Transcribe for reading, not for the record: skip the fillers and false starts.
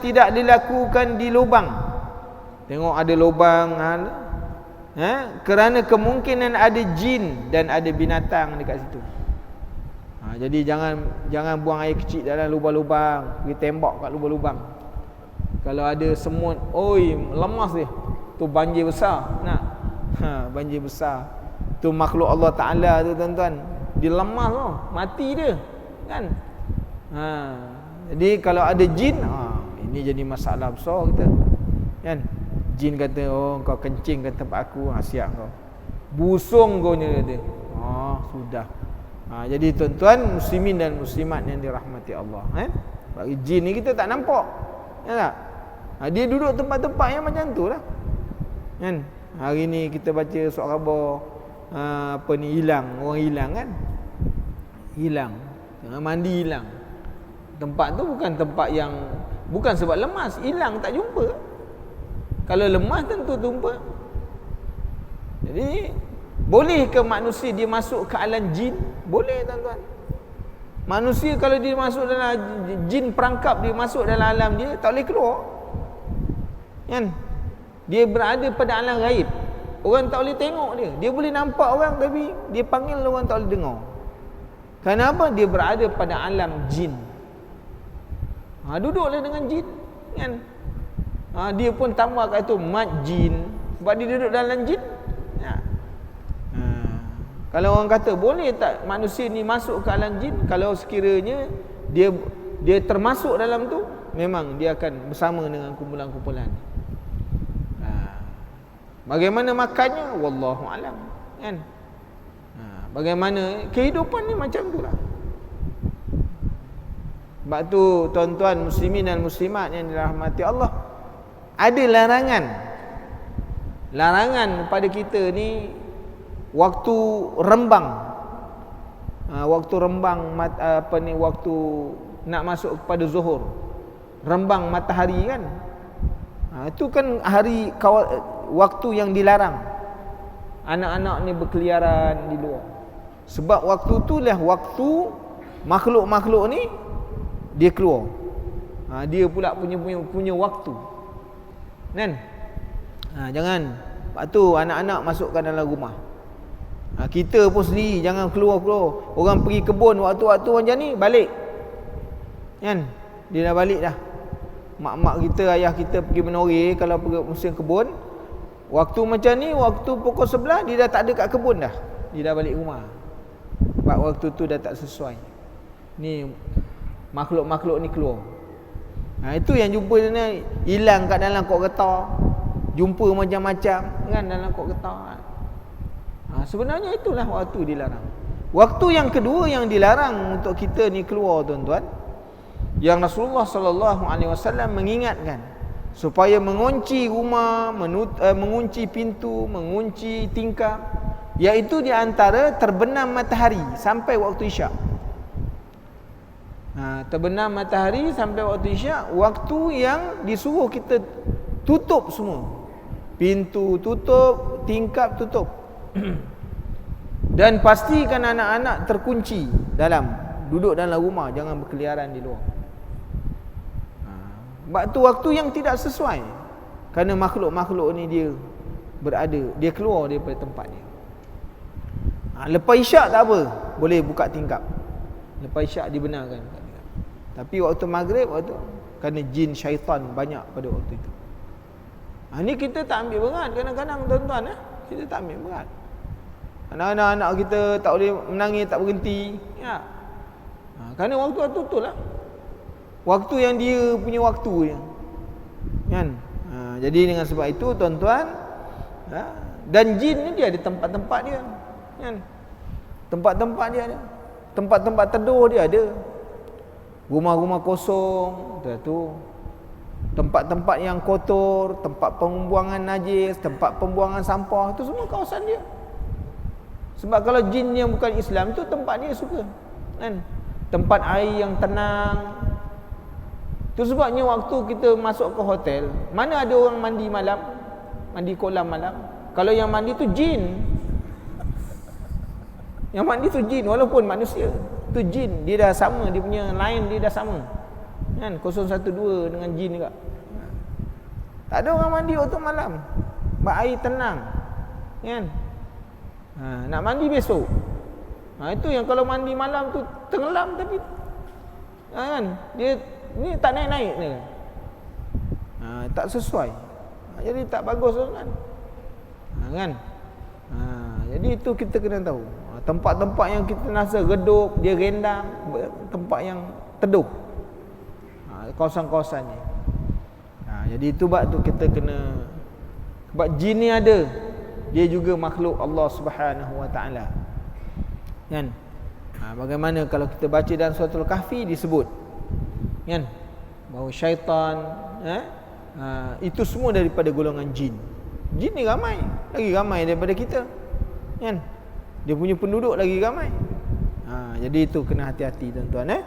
tidak dilakukan di lubang. Tengok ada lubang, kerana kemungkinan ada jin dan ada binatang dekat situ. Jadi jangan buang air kecil dalam lubang-lubang, pergi tembak kat lubang-lubang. Kalau ada semut, oi, lemas dia. Tu banjir besar. Banjir besar. Tu makhluk Allah Taala tu tuan-tuan. Dia lemas tu, mati dia. Kan? Jadi kalau ada jin, ini jadi masalah besar kita. Kan? Jin kata, "Oh, kau kencing kat tempat aku, siap kau. Busung kau ni," kata. Sudah. Jadi tuan-tuan muslimin dan muslimat yang dirahmati Allah, bagi jin ni kita tak nampak. Ya tak? Dia duduk tempat-tempat yang macam tu lah. Kan? Hari ni kita baca surat khabar hilang, orang hilang kan? Hilang. Mandi hilang. Tempat tu bukan tempat yang, bukan sebab lemas, hilang tak jumpa. Kalau lemas tentu jumpa. Jadi boleh ke manusia dia masuk ke alam jin? Boleh tuan-tuan. Manusia kalau dia masuk dalam jin perangkap, dia masuk dalam alam dia, tak boleh keluar. Kan? Dia berada pada alam gaib. Orang tak boleh tengok dia. Dia boleh nampak orang tapi dia panggil orang tak boleh dengar. Kenapa? Dia berada pada alam jin. Duduklah dengan jin. Kan? Dia pun tambah kat tu mat jin. Sebab dia duduk dalam jin. Kalau orang kata boleh tak manusia ni masuk ke alam jin, kalau sekiranya dia termasuk dalam tu, memang dia akan bersama dengan kumpulan-kumpulan. Bagaimana makannya, wallahu alam. Kan? Bagaimana kehidupan ni macam itulah. Sebab tu tuan-tuan muslimin dan muslimat yang dirahmati Allah, ada larangan pada kita ni waktu rembang. Waktu rembang waktu nak masuk kepada zuhur. Rembang matahari kan. Itu kan waktu yang dilarang. Anak-anak ni berkeliaran di luar. Sebab waktu itulah waktu makhluk-makhluk ni dia keluar. Dia pula punya waktu. Kan? Jangan. Sebab tu anak-anak masukkan dalam rumah. Kita pun sendiri jangan keluar. Orang pergi kebun waktu-waktu macam ni, balik. Kan? Dia dah balik dah. Mak-mak kita, ayah kita pergi menore kalau pergi musim kebun. Waktu macam ni, waktu pukul 11 dia dah tak ada kat kebun dah. Dia dah balik rumah. Sebab waktu tu dah tak sesuai. Ni makhluk-makhluk ni keluar. Itu yang jumpa ni hilang kat dalam kok getah. Jumpa macam-macam kan dalam kok getah. Sebenarnya itulah waktu dilarang. Waktu yang kedua yang dilarang untuk kita ni keluar tuan-tuan, yang Rasulullah sallallahu alaihi wasallam mengingatkan supaya mengunci rumah, mengunci pintu, mengunci tingkap, iaitu di antara terbenam matahari sampai waktu isyak. Terbenam matahari sampai waktu isyak, waktu yang disuruh kita tutup semua. Pintu tutup, tingkap tutup. Dan pastikan anak-anak terkunci duduk dalam rumah, jangan berkeliaran di luar. Waktu waktu yang tidak sesuai. Kerana makhluk-makhluk ni dia keluar daripada tempat dia. Lepas isyak tak apa, boleh buka tingkap. Lepas isyak dibenarkan. Tapi waktu maghrib, kerana jin syaitan banyak pada waktu itu. Ni kita tak ambil berat kadang-kadang tuan-tuan. Kita tak ambil berat. Anak-anak kita tak boleh menangis, tak berhenti. Kerana waktu-waktu tu lah. Waktu yang dia punya waktu dia. Kan? Jadi dengan sebab itu tuan-tuan, dan jin ni dia ada tempat-tempat dia. Kan? Tempat-tempat dia ada. Tempat-tempat teduh dia ada. Rumah-rumah kosong, tu. Tempat-tempat yang kotor, tempat pembuangan najis, tempat pembuangan sampah, itu semua kawasan dia. Sebab kalau jin yang bukan Islam tu tempat dia suka. Kan? Tempat air yang tenang. Itu sebabnya waktu kita masuk ke hotel, mana ada orang mandi malam, mandi kolam malam. Kalau yang mandi tu jin. Yang mandi tu jin, walaupun manusia. Tu jin, dia dah sama, dia punya line dia dah sama. Kan 012 dengan jin juga. Tak ada orang mandi waktu malam. Air tenang. Kan? Nak mandi besok. Itu yang kalau mandi malam tu tenggelam tapi kan dia ni tak naik-naik dia. Tak sesuai. Jadi tak bagus kan. Kan? Jadi itu kita kena tahu. Tempat-tempat yang kita rasa redup, dia rendang, tempat yang teduh. Kawasan-kawasannya. Jadi itu bab tu kita kena, sebab jin ni ada, dia juga makhluk Allah Subhanahu Wa Taala. Kan? Bagaimana kalau kita baca dalam surah Al-Kahfi disebut, kan? Bahawa syaitan, itu semua daripada golongan jin. Jin ni ramai, lagi ramai daripada kita. Kan? Dia punya penduduk lagi ramai. Jadi itu kena hati-hati tuan-tuan.